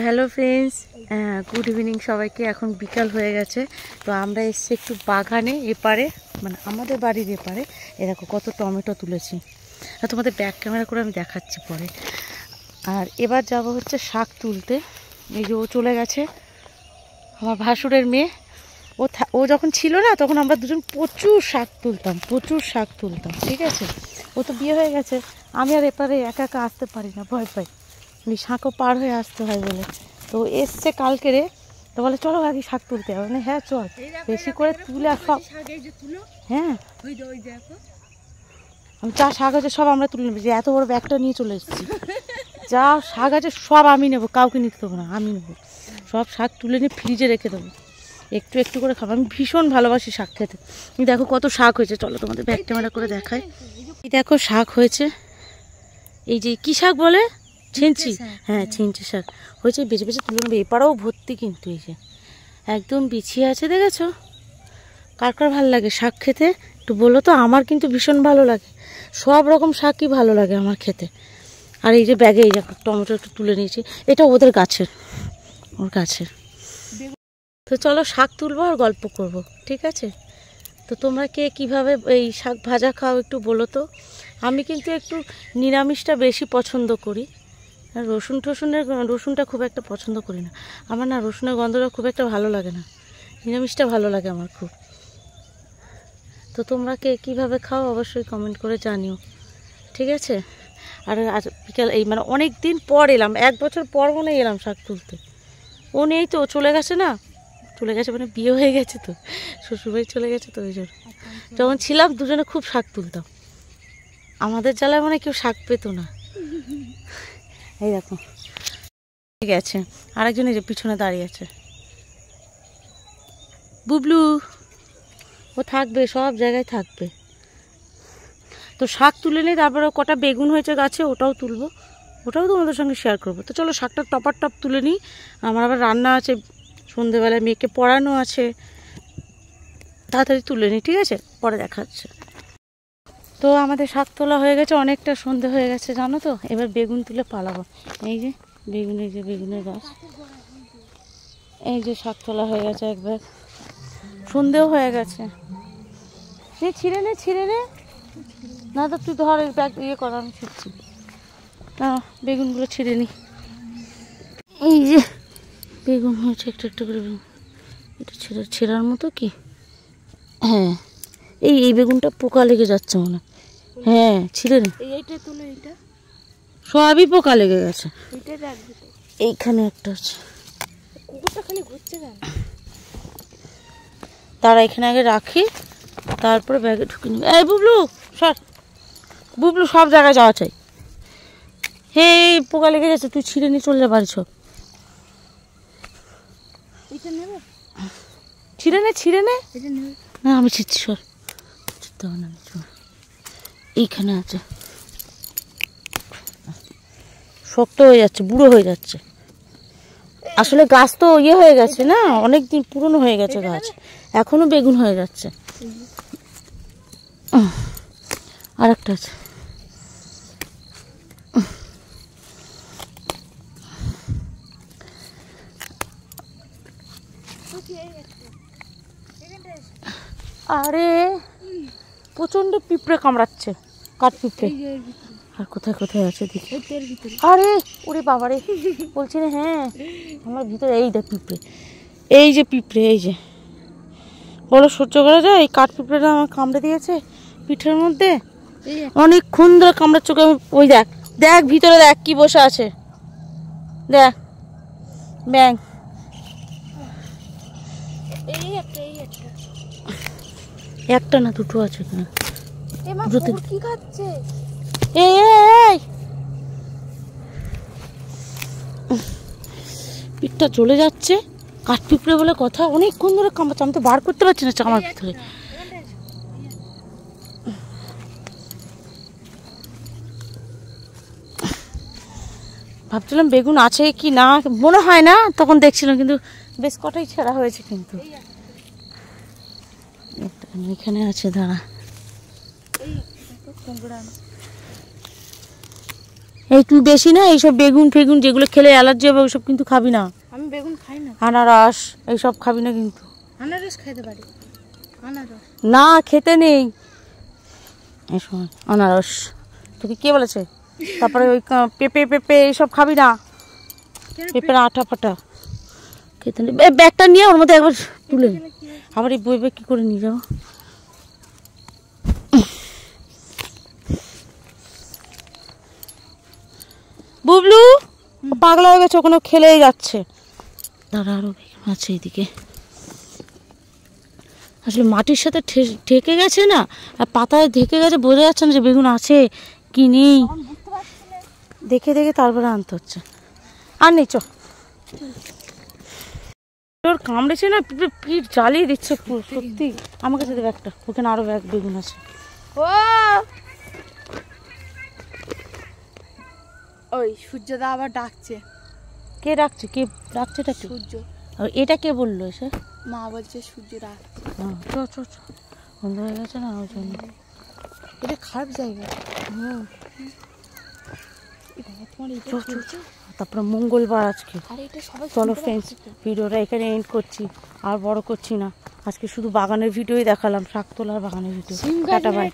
Hello friends, good evening সবাইকে। এখন বিকাল হয়ে গেছে, তো আমরা এসছি একটু বাগানে এপারে, মানে আমাদের বাড়ির এপারে। দেখো কত টমেটো তুলেছি, আর তোমাদের ব্যাক ক্যামেরা করে আমি দেখাচ্ছি পরে। আর এবার যাব হচ্ছে শাক তুলতে। এই যে ও চলে গেছে, আমার ভাসুরের মেয়ে। ও যখন ছিল না তখন আমরা দুজন প্রচুর শাক তুলতাম, ঠিক আছে। ও তো বিয়ে হয়ে গেছে, আমি আর এপারে একা একা আসতে পারি না, ভয় পাই, শাকও পার হয়ে আসতে হয় বলে। তো এসছে কালকে রে, তো বলে চলো আগে শাক তুলতে হবে। মানে হ্যাঁ চল, বেশি করে তুলে আর সব। হ্যাঁ আমি যা শাক আছে সব আমরা তুলে নেবো, যে এত বড় ব্যাগটা নিয়ে চলে এসেছি। যা শাক আছে সব আমি নেবো, কাউকে নিতে দেবো না, আমি নেবো সব শাক তুলে নিয়ে ফ্রিজে রেখে দেবো, একটু একটু করে খাবো। আমি ভীষণ ভালোবাসি শাক খেতে। দেখো কত শাক হয়েছে, চলো তোমাদের ব্যাগ ক্যামেরা করে দেখাই। এই দেখো শাক হয়েছে, এই যে কী শাক বলে, ছিঞ্চি, হ্যাঁ ছিঞ্চি শাক হয়েছে। বেছে বেছে তুলে নেবে, এপাড়াও ভর্তি, কিন্তু এই যে একদম বিছিয়ে আছে, দেখেছো। কার কার ভালো লাগে শাক খেতে একটু বলো তো। আমার কিন্তু ভীষণ ভালো লাগে, সব রকম শাকই ভালো লাগে আমার খেতে। আর এই যে ব্যাগে এই দেখো টমেটো একটু তুলে নিয়েছি, এটা ওদের গাছের, ওর গাছের। তো চলো শাক তুলবো আর গল্প করব, ঠিক আছে। তো তোমরা কে কীভাবে এই শাক ভাজা খাও একটু বলো তো। আমি কিন্তু একটু নিরামিষটা বেশি পছন্দ করি, রসুনটা খুব একটা পছন্দ করি না। আমার না রসুনের গন্ধটা খুব একটা ভালো লাগে না, নিরামিষটা ভালো লাগে আমার খুব। তো তোমরা কে কীভাবে খাও অবশ্যই কমেন্ট করে জানিও, ঠিক আছে। আর আজ বিকাল এই মানে অনেক দিন পর এলাম, 1 বছর পর মনে এলাম শাক তুলতে। ও নেই তো, চলে গেছে না, চলে গেছে মানে বিয়ে হয়ে গেছে তো, শ্বশুরবাড়ি চলে গেছে তো, ওই জন্য। যখন ছিলাম দুজনে খুব শাক তুলতাম, আমাদের জ্বালায় মানে কেউ শাক পেত না। এই দেখো ঠিক আছে, আরেকজন এই যে পিছনে দাঁড়িয়ে আছে, বুবলু, ও থাকবে, সব জায়গায় থাকবে। তো শাক তুলে নিই, তারপরে কটা বেগুন হয়েছে গাছে, ওটাও তুলবো, ওটাও তোমাদের সঙ্গে শেয়ার করবো। তো চলো শাকটা টপ তুলে নিই, আমার আবার রান্না আছে, সন্ধেবেলায় মেয়েকে পড়ানো আছে, তাড়াতাড়ি তুলে নিই, ঠিক আছে, পরে দেখা হচ্ছে। তো আমাদের শাক তোলা হয়ে গেছে, অনেকটা সন্ধে হয়ে গেছে জানো তো। এবার বেগুন তুলে পালাবো। এই যে বেগুন, এই যে বেগুনের গাছ, এই যে শাক তোলা হয়ে গেছে একবার, সন্ধেও হয়ে গেছে। ছিঁড়ে নে না, তো তুই ধর ব্যাগ ইয়ে কর, আমি ছিঁড়ছি না, বেগুনগুলো ছিঁড়ে নি। এই যে বেগুন হয়েছে একটু একটু করে, এটা ছেঁড়ার মতো কি। হ্যাঁ এই বেগুনটা পোকা লেগে যাচ্ছে মনে, হ্যাঁ ছিঁড়ে নে। সবই পোকা লেগে গেছে, এইখানে একটা আছে, তারা এখানে আগে রাখি, তারপরে ব্যাগে ঢুকে নিবি। এই বুবলু সর, বুবলু সব জায়গায় যাওয়া চাই। হে পোকা লেগে যাচ্ছে, তুই ছিঁড়ে নিয়ে চলে যা বাড়ি। সব ছিঁড়ে নে না, আমি ছিঁড়ছি, সর, এইখানে আছে, শক্ত হয়ে যাচ্ছে, বুড়ো হয়ে যাচ্ছে। আসলে গাছ তো ইয়ে হয়ে গেছে না, অনেকদিন পুরনো হয়ে গেছে গাছ, এখনো বেগুন হয়ে যাচ্ছে। আর একটা আছে, আরে প্রচন্ড পিঁপড়ে কামড়াচ্ছে, কাঠ পিঁপড়ে। আর কোথায় কোথায় আছে দেখি, আরে ওরে বাবারে বলছি না, হ্যাঁ আমার ভিতরে এই দেখ পিঁপড়ে, এই যে পিঁপড়ে, এই যে বলো সহ্য করা যায়। এই কাঠ পিঁপড়েটা আমার কামড়ে দিয়েছে পিঠের মধ্যে, অনেকক্ষণ ধরে কামড়ার চোখে। ওই দেখ দেখ ভিতরে দেখ কি বসে আছে, দেখ ব্যাং। একটা না দুটো আছে এখানে, কি খাচ্ছে। এই পিঠটা চলে যাচ্ছে, কাঠ পিঁপড়ে বলে কথা, অনেকক্ষণ ধরে কামড়াচ্ছে, আমি তো বার করতে পারছি না চামার ভিতরে। ভাবছিলাম বেগুন আছে কি না, মনে হয় না, তখন দেখছিলাম, কিন্তু বেশ কটাই ছেঁড়া হয়েছে। কিন্তু এখানে আছে, দাঁড়া, এই তুই বেশি না এইসব বেগুন ফেগুন যেগুলো খেলে অ্যালার্জি হবে ওইসব কিন্তু খাবি না। আমি বেগুন খাই না। আনারস এইসব খাবি না কিন্তু। আনারস খাইতে পারি। আনারস না খেতে নেই এই সময় আনারস। তোকে কে বলেছে? তারপরে ওই পেঁপে পেঁপে এইসব খাবি না। পেঁপের আটা ফাটা খেতে নেই। ব্যাগটা নিয়ে ওর মধ্যে একবার তুলে আবার এই বই ব্যাগ কী করে নিয়ে যাবো? বুবলু পাগলা হয়ে গেছে, ওখানে খেলেই যাচ্ছে। দাঁড়া আরো বেগুন আছে এইদিকে। আসলে মাটির সাথে ঠেকে গেছে না, আর পাতায় ঢেকে গেছে, বোঝা যাচ্ছে না যে বেগুন আছে কি নেই। দেখে দেখে তারপরে আনতে হচ্ছে। আর নেই চ, তোর কামড়েছে না পিঠ জ্বালিয়ে দিচ্ছে পুরো সত্যি। আমার কাছে দেবে একটা, ওখানে আরো ব্যাগ বেগুন আছে। ও ওই সূর্যদা আবার ডাকছে। কে ডাকছে? কে ডাকছে? এটা সূর্য। আর এটা কে বললো এসে? মা বলছে সূর্য ডাকছে। চ চ চ, বন্ধ হয়ে গেছে না ওই জন্য। এটা খারাপ জায়গা। হুম তোমার চ চ চ। তারপরে মঙ্গলবার আজকে। আরে এটা সবাই চলো ফ্রেন্ডস, ভিডিওটা এখানে এন্ড করছি, আর বড় করছি না। আজকে শুধু বাগানের ভিডিওই দেখালাম, শাক তোলার বাগানের ভিডিও। Tata bye.